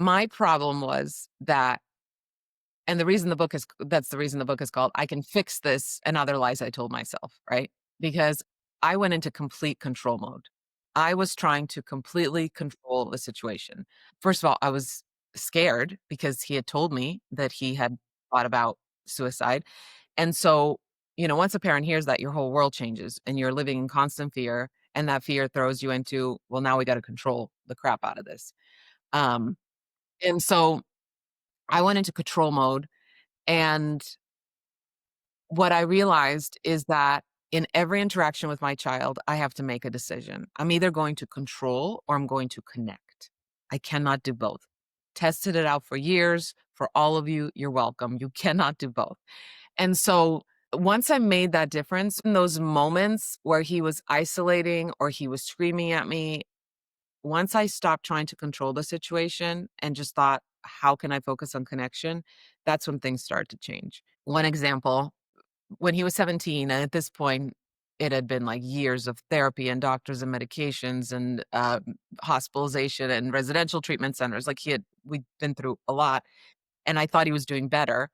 My problem was that, and that's the reason the book is called I Can Fix This and Other Lies I Told Myself, right? Because I went into complete control mode. I was trying to completely control the situation. First of all, I was scared because he had told me that he had thought about suicide. And so, once a parent hears that, your whole world changes and you're living in constant fear. And that fear throws you into, well, now we got to control the crap out of this. Um, and so I went into control mode. And what I realized is that in every interaction with my child, I have to make a decision. I'm either going to control or I'm going to connect. I cannot do both. Tested it out for years. For all of you, you're welcome. You cannot do both. And so once I made that difference in those moments where he was isolating or he was screaming at me, once I stopped trying to control the situation and just thought, how can I focus on connection? That's when things started to change. One example, when he was 17, and at this point, it had been like years of therapy and doctors and medications and hospitalization and residential treatment centers. Like we'd been through a lot, and I thought he was doing better.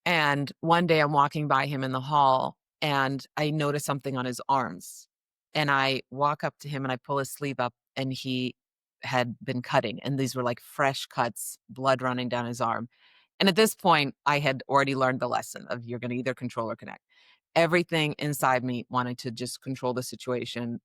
And one day I'm walking by him in the hall and I notice something on his arms. And I walk up to him and I pull his sleeve up and he had been cutting. And these were like fresh cuts, blood running down his arm. And at this point, I had already learned the lesson of you're going to either control or connect. Everything inside me wanted to just control the situation.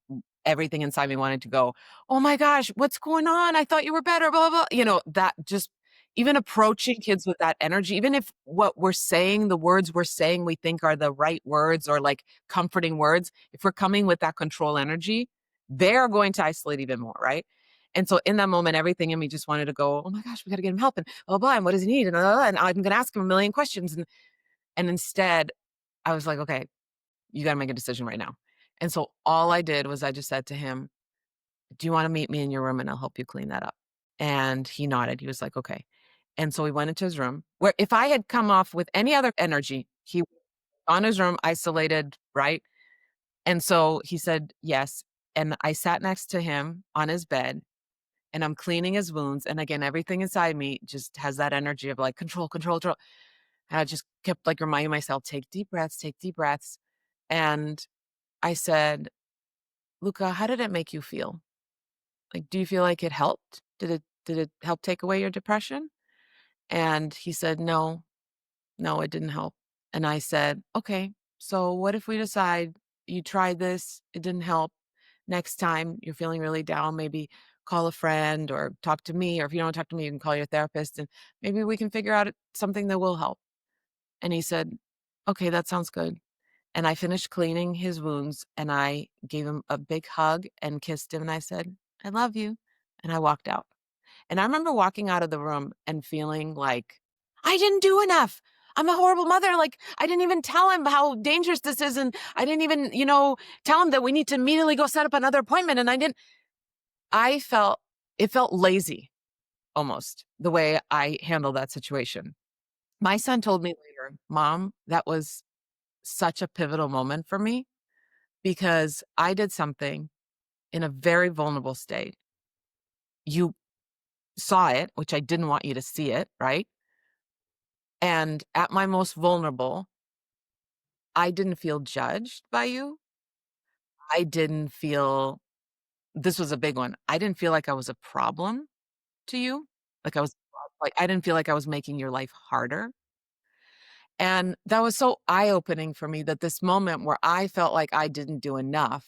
Everything inside me wanted to go, oh my gosh, what's going on? I thought you were better, blah, blah, blah. That just even approaching kids with that energy, even if what we're saying, the words we're saying, we think are the right words or like comforting words, if we're coming with that control energy, they're going to isolate even more, right? And so in that moment, everything in me just wanted to go, oh my gosh, we got to get him help and blah, blah, and what does he need? And I'm going to ask him a million questions. And instead, I was like, okay, you got to make a decision right now. And so all I did was I just said to him, do you want to meet me in your room and I'll help you clean that up? And he nodded. He was like, okay. And so we went into his room where if I had come off with any other energy, he was on his room, isolated, right? And so he said, yes. And I sat next to him on his bed and I'm cleaning his wounds. And again, everything inside me just has that energy of like control, control, control. And I just kept like reminding myself, take deep breaths, take deep breaths. And I said, Luca, how did it make you feel? Like, do you feel like it helped? Did it help take away your depression? And he said, no, no, it didn't help. And I said, okay, so what if we decide you tried this, it didn't help. Next time you're feeling really down, maybe call a friend or talk to me. Or if you don't talk to me, you can call your therapist and maybe we can figure out something that will help. And he said, okay, that sounds good. And I finished cleaning his wounds and I gave him a big hug and kissed him. And I said, I love you. And I walked out. And I remember walking out of the room and feeling like I didn't do enough. I'm a horrible mother. Like I didn't even tell him how dangerous this is. And I didn't even, tell him that we need to immediately go set up another appointment. And it felt lazy almost the way I handled that situation. My son told me later, Mom, that was such a pivotal moment for me because I did something in a very vulnerable state. You saw it, which I didn't want you to see it, right? And at my most vulnerable, I didn't feel judged by you. I didn't feel this was a big one. I didn't feel like I was a problem to you. I didn't feel like I was making your life harder. And that was so eye-opening for me that this moment where I felt like I didn't do enough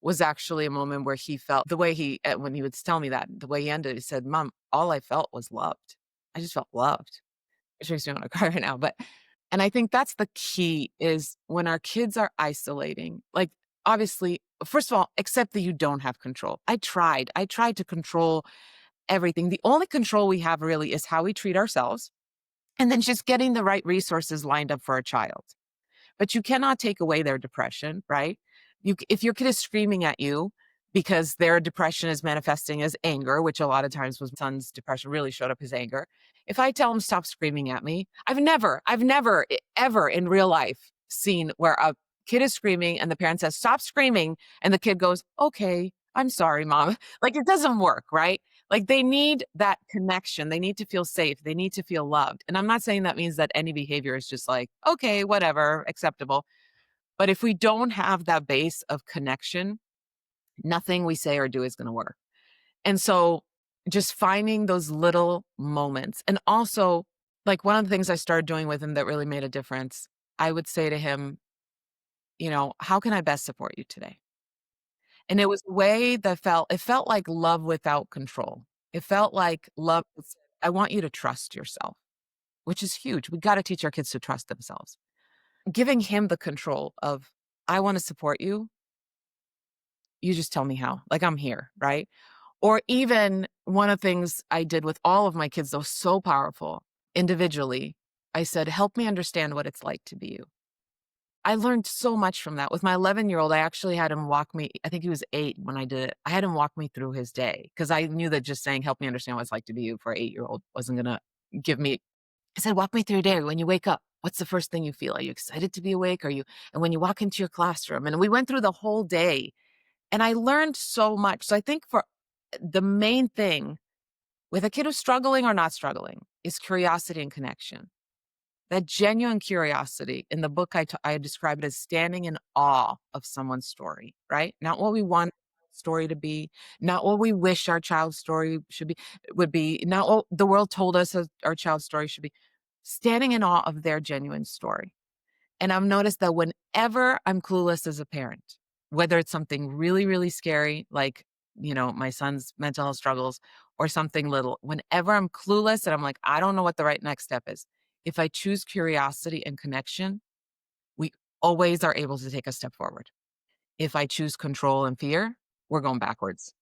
was actually a moment where he felt the way when he would tell me that, the way he ended, he said, Mom, all I felt was loved. I just felt loved. Which makes me want to cry right now. And I think that's the key is when our kids are isolating, like obviously, first of all, accept that you don't have control. I tried to control everything. The only control we have really is how we treat ourselves and then just getting the right resources lined up for our child. But you cannot take away their depression, right? If your kid is screaming at you because their depression is manifesting as anger, which a lot of times was my son's depression really showed up as anger. If I tell him stop screaming at me, I've never ever in real life seen where a kid is screaming and the parent says stop screaming and the kid goes, okay, I'm sorry, Mom. Like it doesn't work, right? Like, they need that connection, they need to feel safe, they need to feel loved, and I'm not saying that means that any behavior is just like, "Okay, whatever, acceptable," but if we don't have that base of connection, nothing we say or do is gonna work. And so, just finding those little moments, and also, like, one of the things I started doing with him that really made a difference, I would say to him, "How can I best support you today?" And it was a way that felt like love without control. It felt like love that said, "I want you to trust yourself," which is huge. We gotta teach our kids to trust themselves. Giving him the control of, "I wanna support you, you just tell me how. Like, I'm here," right? Or even one of the things I did with all of my kids that was so powerful individually, I said, "Help me understand what it's like to be you." I learned so much from that. With my 11-year-old, I actually had him walk me, I think he was 8 when I did it. I had him walk me through his day because I knew that just saying, "Help me understand what it's like to be you," for an 8-year-old wasn't gonna give me. I said, "Walk me through your day. When you wake up, what's the first thing you feel? Are you excited to be awake? Are you, and when you walk into your classroom?" And we went through the whole day, and I learned so much. So I think for the main thing with a kid who's struggling or not struggling is curiosity and connection. That genuine curiosity. In the book, I describe it as standing in awe of someone's story, right? Not what we want story to be, not what we wish our child's story should be would be, not what the world told us our child's story should be. Standing in awe of their genuine story. And I've noticed that whenever I'm clueless as a parent, whether it's something really, really scary, like, my son's mental health struggles, or something little, whenever I'm clueless and I'm like, I don't know what the right next step is, if I choose curiosity and connection, we always are able to take a step forward. If I choose control and fear, we're going backwards.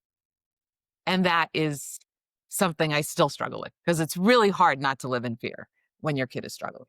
And that is something I still struggle with because it's really hard not to live in fear when your kid is struggling.